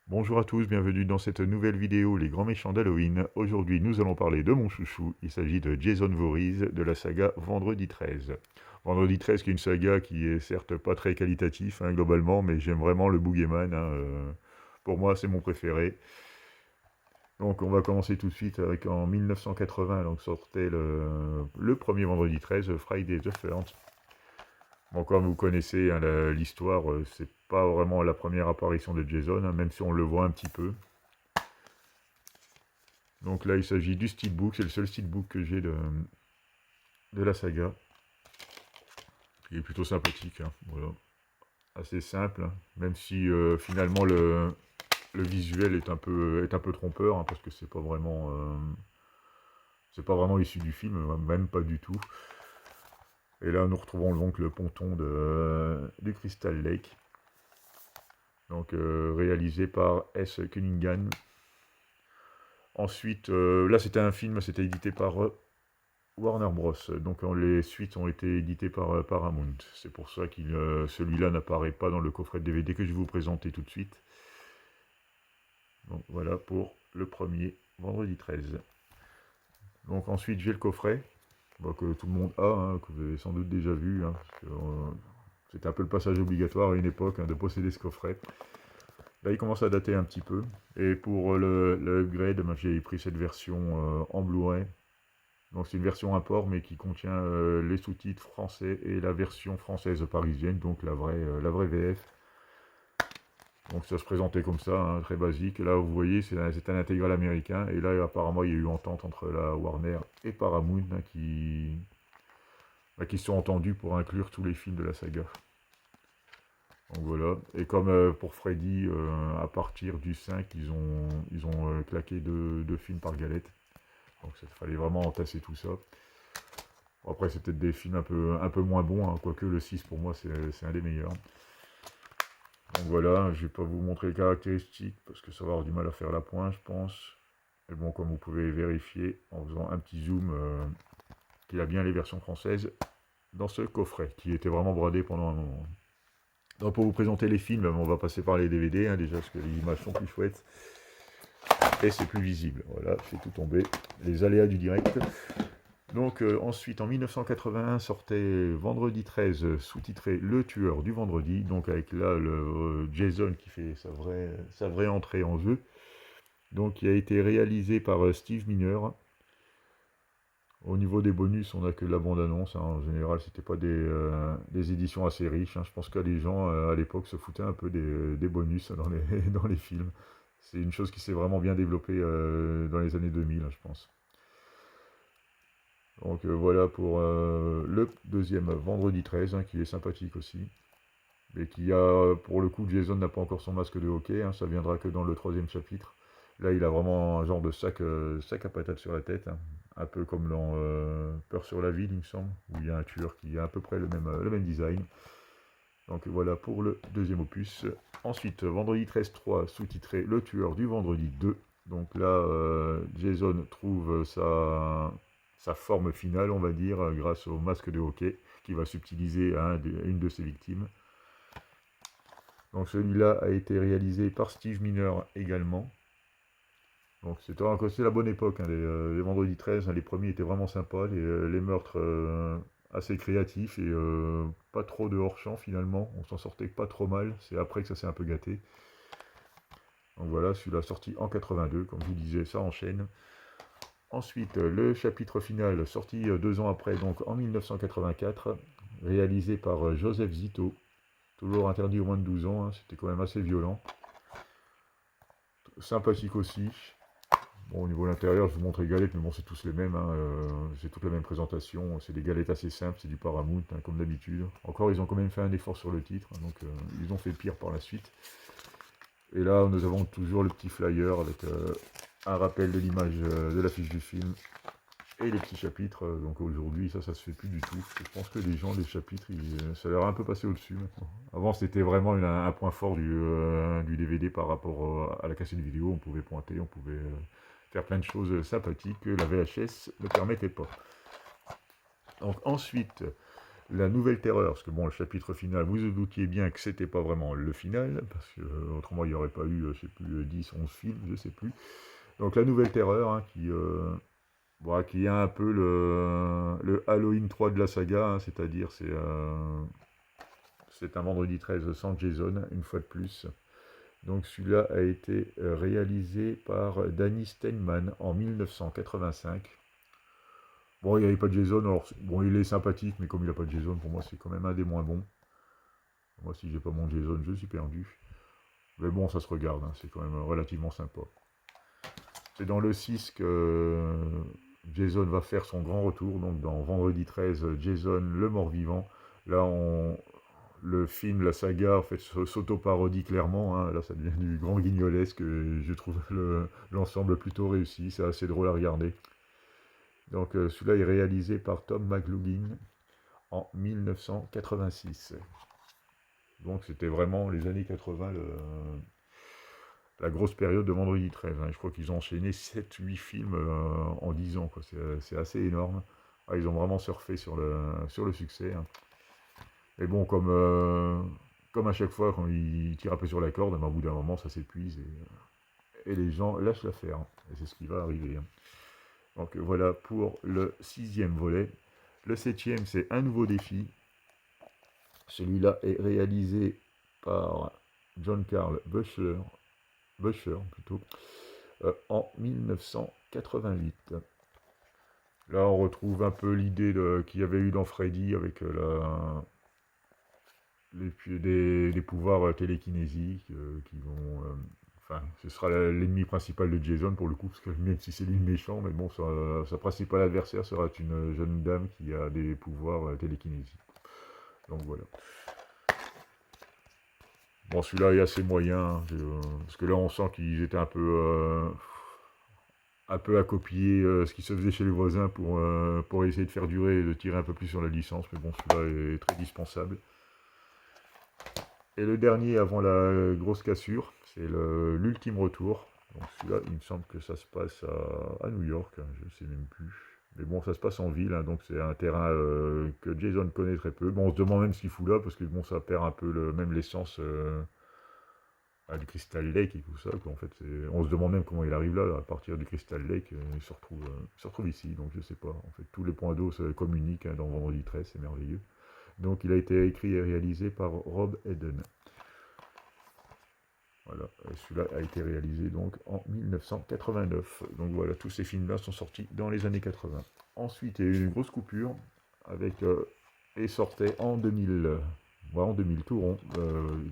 Bonjour à tous, bienvenue dans cette nouvelle vidéo Les Grands Méchants d'Halloween. Aujourd'hui, nous allons parler de mon chouchou. Il s'agit de Jason Voorhees de la saga Vendredi 13. Vendredi 13 qui est une saga qui est certes pas très qualitatif globalement, mais j'aime vraiment le Boogeyman. Pour moi, c'est mon préféré. Donc on va commencer tout de suite avec en 1980, donc sortait le premier Vendredi 13, Friday the 13. Bon, comme vous connaissez l'histoire, c'est pas vraiment la première apparition de Jason, même si on le voit un petit peu. Donc là, il s'agit du steelbook, c'est le seul steelbook que j'ai de la saga. Il est plutôt sympathique, voilà. Assez simple, même si finalement le visuel est un peu trompeur, parce que c'est pas vraiment issu du film, même pas du tout. Et là, nous retrouvons donc le ponton du Crystal Lake, donc réalisé par S. Cunningham. Ensuite, là c'était un film, c'était édité par Warner Bros. Donc les suites ont été éditées par Paramount. C'est pour ça que celui-là n'apparaît pas dans le coffret de DVD que je vais vous présenter tout de suite. Donc voilà pour le premier Vendredi 13. Donc ensuite j'ai le coffret, que tout le monde a, que vous avez sans doute déjà vu. C'était un peu le passage obligatoire à une époque de posséder ce coffret. Là il commence à dater un petit peu. Et pour le upgrade, j'ai pris cette version en Blu-ray. Donc c'est une version import mais qui contient les sous-titres français et la version française parisienne, donc la vraie VF. Donc ça se présentait comme ça, très basique. Là vous voyez c'est un intégral américain et là apparemment il y a eu entente entre la Warner et Paramount qui se sont entendus pour inclure tous les films de la saga. Donc voilà, et comme pour Freddy, à partir du 5, ils ont claqué deux films par galette. Donc il fallait vraiment entasser tout ça. Après, c'est peut-être des films un peu moins bons, quoique le 6 pour moi c'est un des meilleurs. Donc voilà, je vais pas vous montrer les caractéristiques parce que ça va avoir du mal à faire la pointe, je pense. Mais bon, comme vous pouvez vérifier en faisant un petit zoom, qu'il a bien les versions françaises dans ce coffret qui était vraiment bradé pendant un moment. Donc pour vous présenter les films, on va passer par les DVD déjà parce que les images sont plus chouettes et c'est plus visible. Voilà, je fais tout tomber. Les aléas du direct. Donc ensuite, en 1981, sortait Vendredi 13, sous-titré Le Tueur du Vendredi, donc avec là Jason qui fait sa vraie entrée en jeu. Donc il a été réalisé par Steve Miner. Au niveau des bonus, on n'a que la bande-annonce. En général, c'était pas des éditions assez riches. Je pense que les gens à l'époque se foutaient un peu des bonus dans dans les films. C'est une chose qui s'est vraiment bien développée dans les années 2000, je pense. Donc voilà pour le deuxième Vendredi 13, qui est sympathique aussi. Mais qui a, pour le coup, Jason n'a pas encore son masque de hockey, ça viendra que dans le troisième chapitre. Là, il a vraiment un genre de sac à patates sur la tête, un peu comme dans Peur sur la ville, il me semble, où il y a un tueur qui a à peu près le même design. Donc voilà pour le deuxième opus. Ensuite, Vendredi 13-3, sous-titré Le Tueur du Vendredi 2. Donc là, Jason trouve sa forme finale, on va dire, grâce au masque de hockey, qui va subtiliser une de ses victimes. Donc celui-là a été réalisé par Steve Miner également. Donc c'était la bonne époque, les Vendredi 13, les premiers étaient vraiment sympas, les meurtres assez créatifs et pas trop de hors-champ finalement, on s'en sortait pas trop mal, c'est après que ça s'est un peu gâté. Donc voilà, celui-là sorti en 82, comme je vous disais, ça enchaîne. Ensuite, le chapitre final, sorti 2 ans après, donc en 1984, réalisé par Joseph Zito, toujours interdit aux moins de 12 ans, c'était quand même assez violent. Sympathique aussi. Bon, au niveau de l'intérieur, je vous montre les galettes, mais bon, c'est tous les mêmes, c'est toute la même présentation, c'est des galettes assez simples, c'est du Paramount, comme d'habitude. Encore, ils ont quand même fait un effort sur le titre, donc ils ont fait pire par la suite. Et là, nous avons toujours le petit flyer avec un rappel de l'image de l'affiche du film et les petits chapitres. Donc aujourd'hui, ça se fait plus du tout. Je pense que les gens, les chapitres, ça leur a un peu passé au-dessus maintenant. Avant, c'était vraiment un point fort du DVD par rapport à la cassette vidéo. On pouvait pointer, on pouvait faire plein de choses sympathiques que la VHS ne permettait pas. Donc ensuite, la nouvelle terreur, parce que bon, le chapitre final, vous vous doutiez bien que c'était pas vraiment le final, parce que autrement il n'y aurait pas eu, je sais plus, 10, 11 films, je sais plus. Donc la nouvelle terreur, hein, bon, qui est un peu le Halloween 3 de la saga, hein, c'est-à-dire c'est un vendredi 13 sans Jason, une fois de plus. Donc celui-là a été réalisé par Danny Steinman en 1985. Bon, il n'y avait pas de Jason, alors bon, il est sympathique, mais comme il n'a pas de Jason, pour moi c'est quand même un des moins bons. Moi, si j'ai pas mon Jason, je suis perdu. Mais bon, ça se regarde, hein, c'est quand même relativement sympa. C'est dans le 6 que Jason va faire son grand retour, donc dans Vendredi 13, Jason le mort-vivant. Là, le film, la saga, en fait, s'auto-parodie clairement, hein. Là, ça devient du grand guignolesque. Je trouve l'ensemble plutôt réussi, c'est assez drôle à regarder. Donc, celui-là est réalisé par Tom McLoughlin en 1986. Donc, c'était vraiment les années 80, la grosse période de Vendredi 13. Hein. Je crois qu'ils ont enchaîné 7-8 films en 10 ans. C'est assez énorme. Ah, ils ont vraiment surfé sur le succès. Hein. Et bon, comme à chaque fois, quand ils tirent un peu sur la corde, ben, au bout d'un moment, ça s'épuise et les gens lâchent l'affaire. Hein. Et c'est ce qui va arriver. Hein. Donc voilà pour le 6e volet. Le 7e, c'est un nouveau défi. Celui-là est réalisé par John Carl Buescher plutôt, en 1988. Là, on retrouve un peu l'idée qu'il y avait eu dans Freddy avec des pouvoirs télékinésiques qui vont... enfin, ce sera l'ennemi principal de Jason pour le coup, parce que même si c'est lui le méchant, mais bon, sa principale adversaire sera une jeune dame qui a des pouvoirs télékinésiques. Donc voilà. Bon, celui-là est assez moyen, hein, parce que là on sent qu'ils étaient un peu à copier ce qui se faisait chez les voisins pour essayer de faire durer et de tirer un peu plus sur la licence, mais bon, celui-là est très dispensable. Et le dernier avant la grosse cassure, c'est l'ultime retour. Donc celui-là, il me semble que ça se passe à New York, hein, je ne sais même plus. Mais bon, ça se passe en ville, hein, donc c'est un terrain que Jason connaît très peu. Bon, on se demande même ce qu'il fout là, parce que bon, ça perd un peu même l'essence du Crystal Lake et tout ça. Quoi. En fait, on se demande même comment il arrive là, à partir du Crystal Lake, il se retrouve ici, donc je sais pas. En fait, tous les points d'eau se communiquent hein, dans Vendredi 13, c'est merveilleux. Donc il a été écrit et réalisé par Rob Eden. Voilà, celui-là a été réalisé donc en 1989. Donc voilà, tous ces films-là sont sortis dans les années 80. Ensuite, il y a eu une grosse coupure avec et sortait en 2000. Voilà, en 2000, tout rond.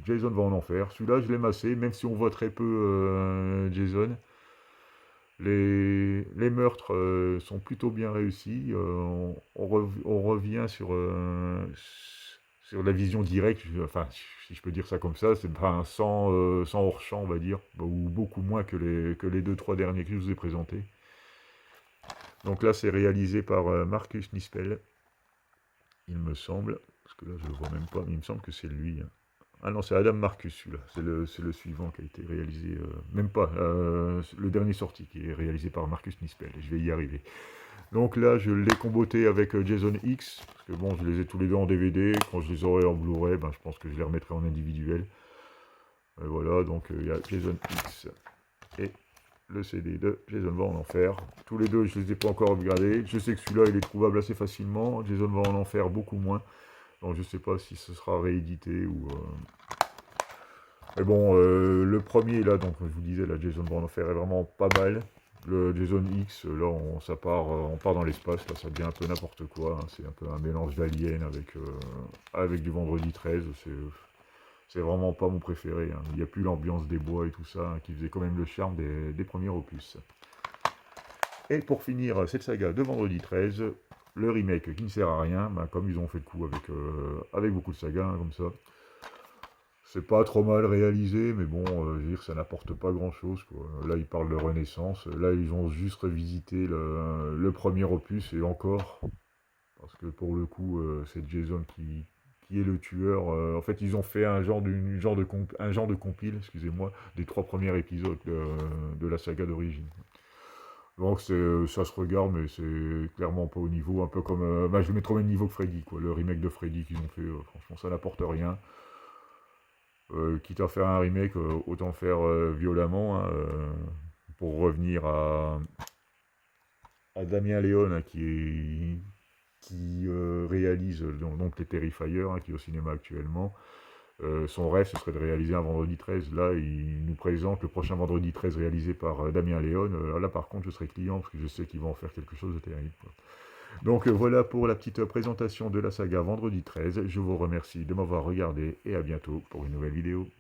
Jason va en enfer. Celui-là, je l'ai massé, même si on voit très peu Jason. Les meurtres sont plutôt bien réussis. On revient sur la vision directe, enfin, si je peux dire ça comme ça, c'est pas sans hors-champ, on va dire, ou beaucoup moins que les 2-3 derniers que je vous ai présentés. Donc là, c'est réalisé par Marcus Nispel, il me semble, parce que là, je le vois même pas, mais il me semble que c'est lui. Hein. Ah non, c'est Adam Marcus, celui-là. C'est le suivant qui a été réalisé, même pas, le dernier sorti, qui est réalisé par Marcus Nispel, et je vais y arriver. Donc là, je l'ai comboté avec Jason X, parce que bon, je les ai tous les deux en DVD, quand je les aurai en Blu-ray, ben, je pense que je les remettrai en individuel. Et voilà, donc il y a Jason X et le CD de Jason va en enfer. Tous les deux, je ne les ai pas encore upgradés. Je sais que celui-là, il est trouvable assez facilement. Jason va en enfer beaucoup moins. Donc je ne sais pas si ce sera réédité ou... Mais bon, le premier, là, donc je vous disais, la Jason va en enfer est vraiment pas mal. Le Jason X, là, on part dans l'espace, là, ça devient un peu n'importe quoi. Hein. C'est un peu un mélange d'Alien avec du Vendredi 13. C'est vraiment pas mon préféré. Hein. Il n'y a plus l'ambiance des bois et tout ça, hein, qui faisait quand même le charme des premiers opus. Et pour finir cette saga de Vendredi 13, le remake qui ne sert à rien, ben, comme ils ont fait le coup avec beaucoup de sagas, hein, comme ça. C'est pas trop mal réalisé, mais bon, je veux dire, ça n'apporte pas grand-chose. Là, ils parlent de Renaissance. Là, ils ont juste revisité le premier opus, et encore. Parce que pour le coup, c'est Jason qui est le tueur. En fait, ils ont fait un genre de compile, excusez-moi, des 3 premiers épisodes de la saga d'origine. Donc ça se regarde, mais c'est clairement pas au niveau, un peu comme... je le mettrais au même niveau que Freddy, quoi. Le remake de Freddy qu'ils ont fait, franchement, ça n'apporte rien. Quitte à faire un remake, autant faire violemment, hein, pour revenir à Damien Léon, hein, qui réalise donc les Terrifier, hein, qui est au cinéma actuellement. Son rêve, ce serait de réaliser un vendredi 13. Là, il nous présente le prochain vendredi 13 réalisé par Damien Léon. Là, par contre, je serai client parce que je sais qu'ils vont en faire quelque chose de terrible, quoi. Donc voilà pour la petite présentation de la saga Vendredi 13. Je vous remercie de m'avoir regardé et à bientôt pour une nouvelle vidéo.